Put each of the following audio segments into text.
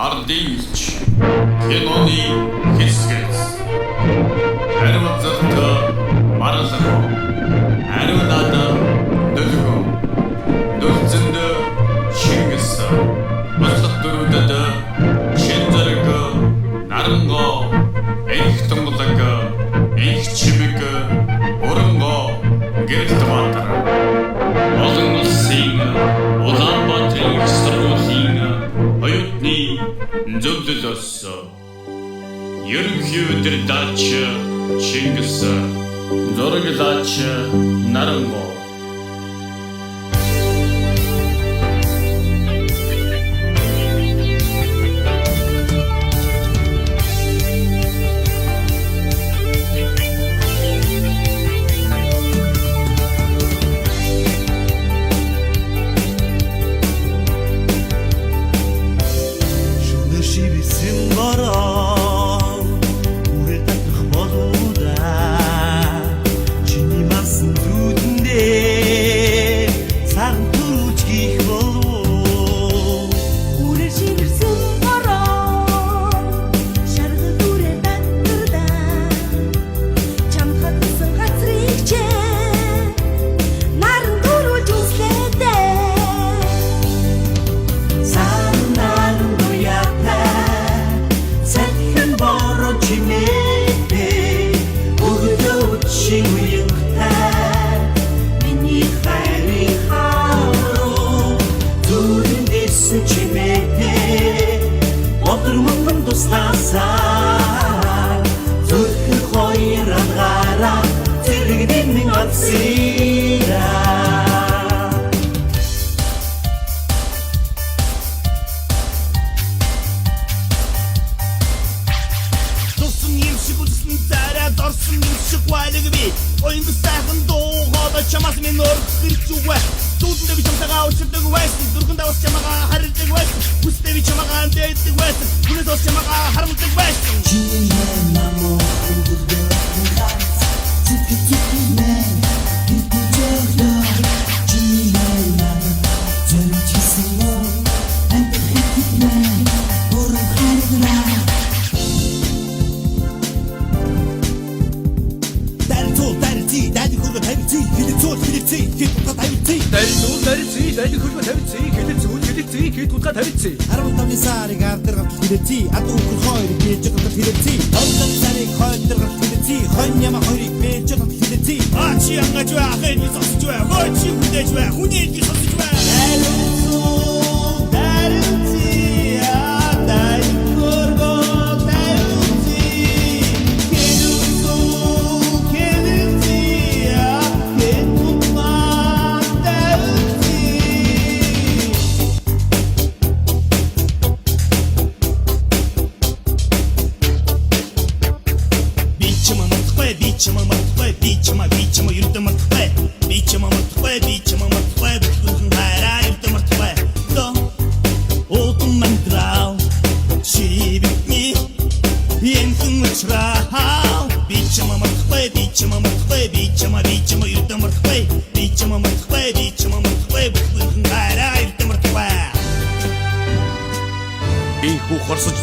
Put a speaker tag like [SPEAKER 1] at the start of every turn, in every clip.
[SPEAKER 1] ардийч киноны хэсгээс хариуцлагатай маргалах хариунаад дөлгөө дөлцөнд Чингис бослог дөрүүдэд шин зэрэг нарангоо их томлог их чимэг оронгоо гэрэлт матар олон улсын Улаанбаатарын их сургуулийн оюутны зөвлөлөөс ерөнхий удирдаач Чингис зураглаач нарангоо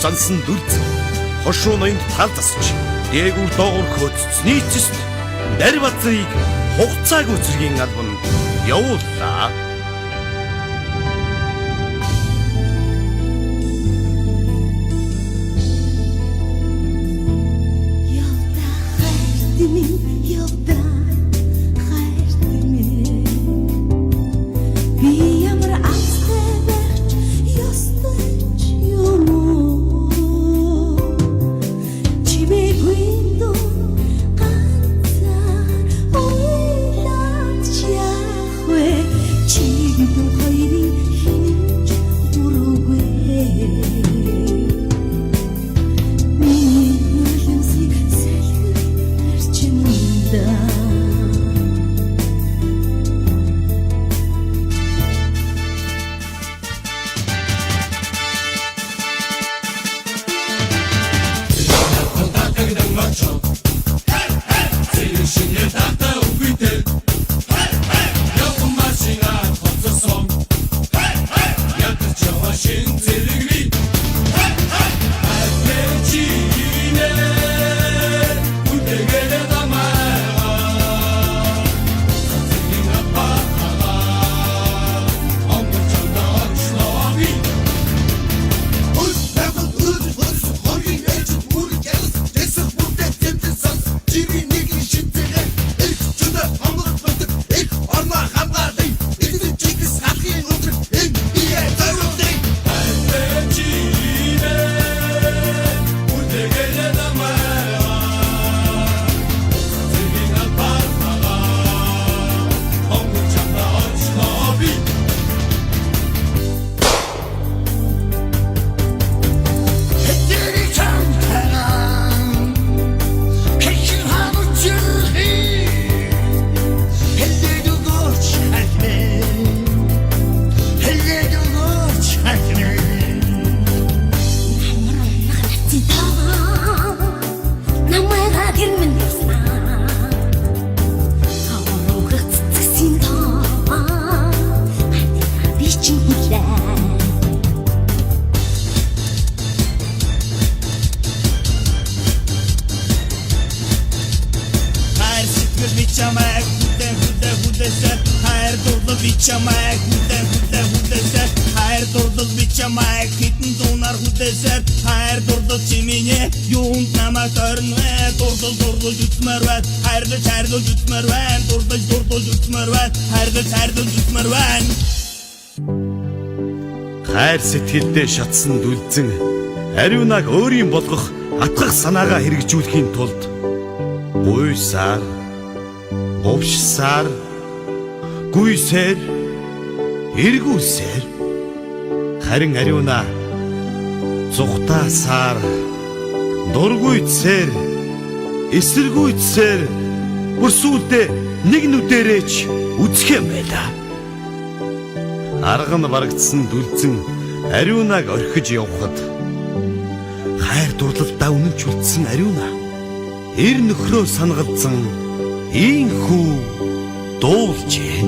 [SPEAKER 2] зансан дүрз хошуу ноёнд тал засч дээгүүр доогуур хөөцсөний эцэст Дарбазыг хугацаагүй цэргийн албанд явууллаа.
[SPEAKER 3] чамайг хүлээсээр хайр дурдал би чамайг хитэн зунаар хүлээсээр хайр дурдал чимээ юунд намайг тойрно дурдал үтмэр байна хайрлаж үтмэр байна дурдал үтмэр байна хайрлаж үтмэр байна
[SPEAKER 2] хайр сэтгэлдээ шатсан дүлзэн ариунаг өөрийн болгох атгах санаагаа хэрэгжүүлэхийн тулд гуйсаар говшсаар гүйсээр эргүүлсээр харин ариуна зүхтаасаар дургуйцсээр эсэргүүцсээр бүрсүүлдэ нэг нүдэрээч үзэх юм байла. Арга нь барагдсан дүлзэн ариунаг орхиж явхад хайр дурлалдаа үнэнч үлдсэн ариуна эр нөхрөө сангалзан ийхүү дуулжээ.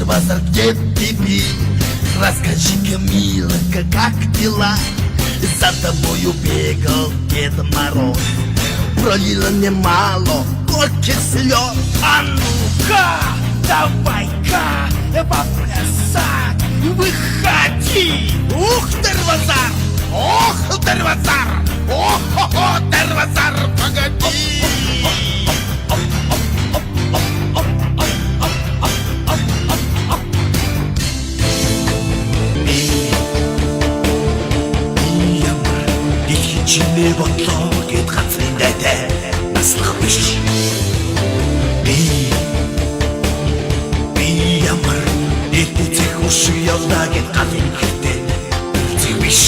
[SPEAKER 4] Базар, где ты был? Расскажи-ка, милая, как дела? За тобою бегал Дед Мороз, пролила немало горьких слез. А ну-ка, давай-ка поплясать, выходи! Ух, Дарвазар! Ох, Дарвазар! Ох-хо-хо, Дарвазар, погоди! Чиний бодлоо гэд газрын дайтай наслах биш. Би ямар эд үзэх хүшиг явна гэд галын хэрэгтэй үзэх биш.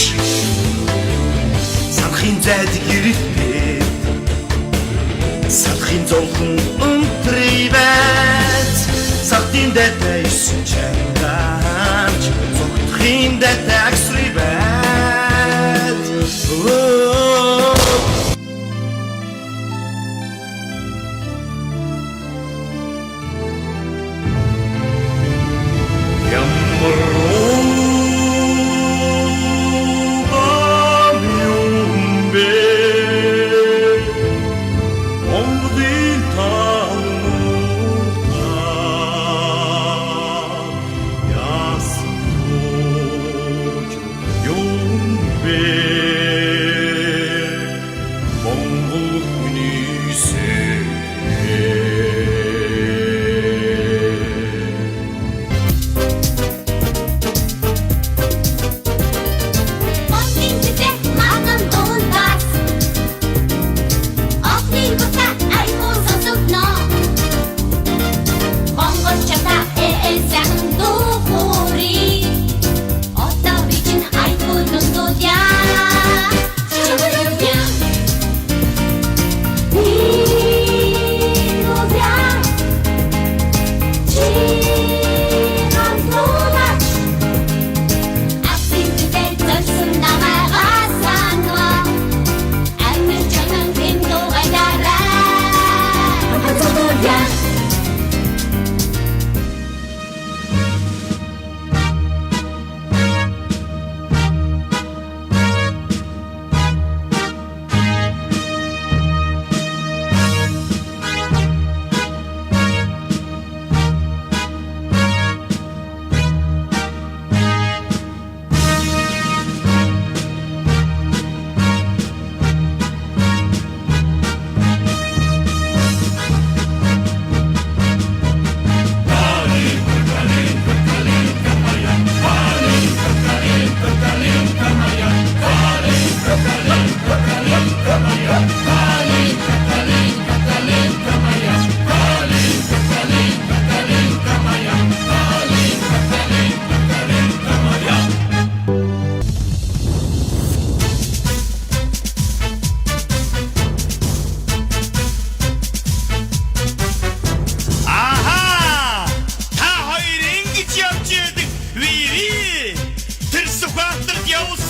[SPEAKER 4] Салхын зайд гэрэлтэй салхын зовхон өнтрий байц салтын дайтай исэн чангач зогтхын дайтай агсрый байц.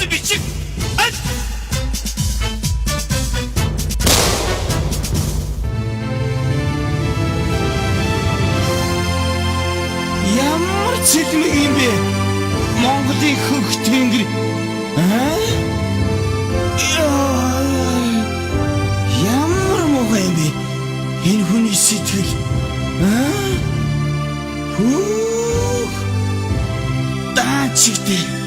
[SPEAKER 3] дурдсан бичиг. Ямар цэлмэг юм бэ? Монголын хөнх тэнгэр. Ямар муухай юм бэ? Энэ хүний сэтгэл. Хүүх. Даачигтэй.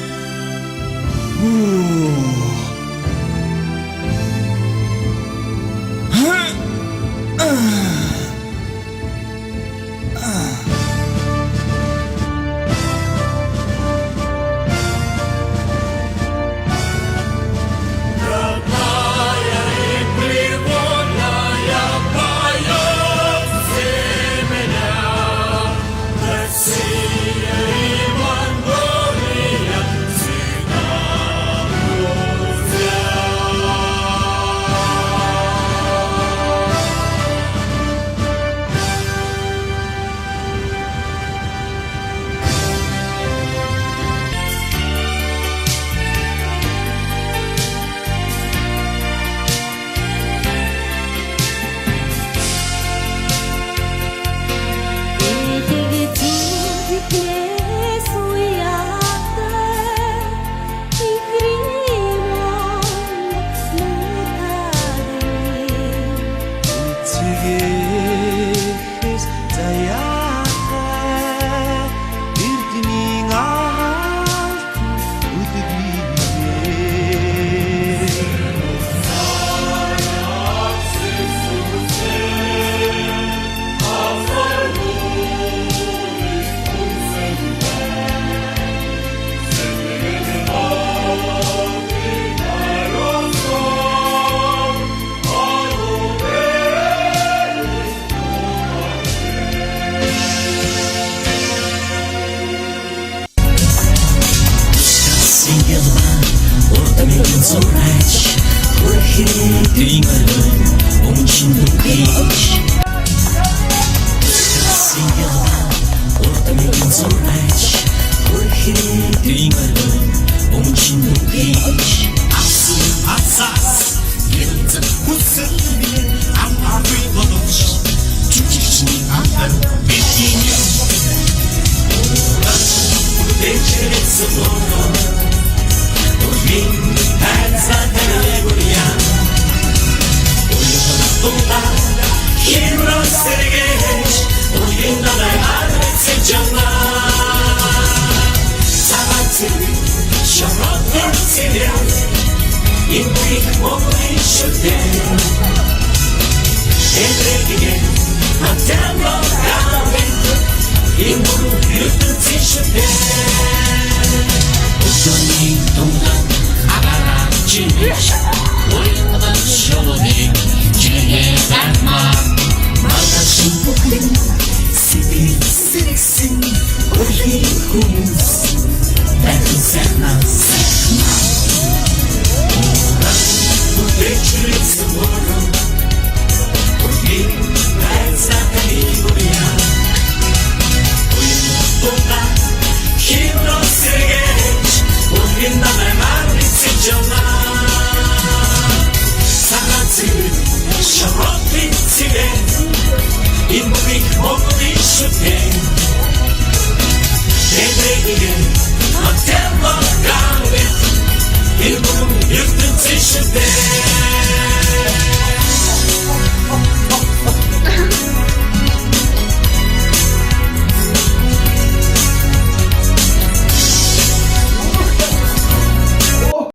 [SPEAKER 4] In Mongolische Welt, der Regen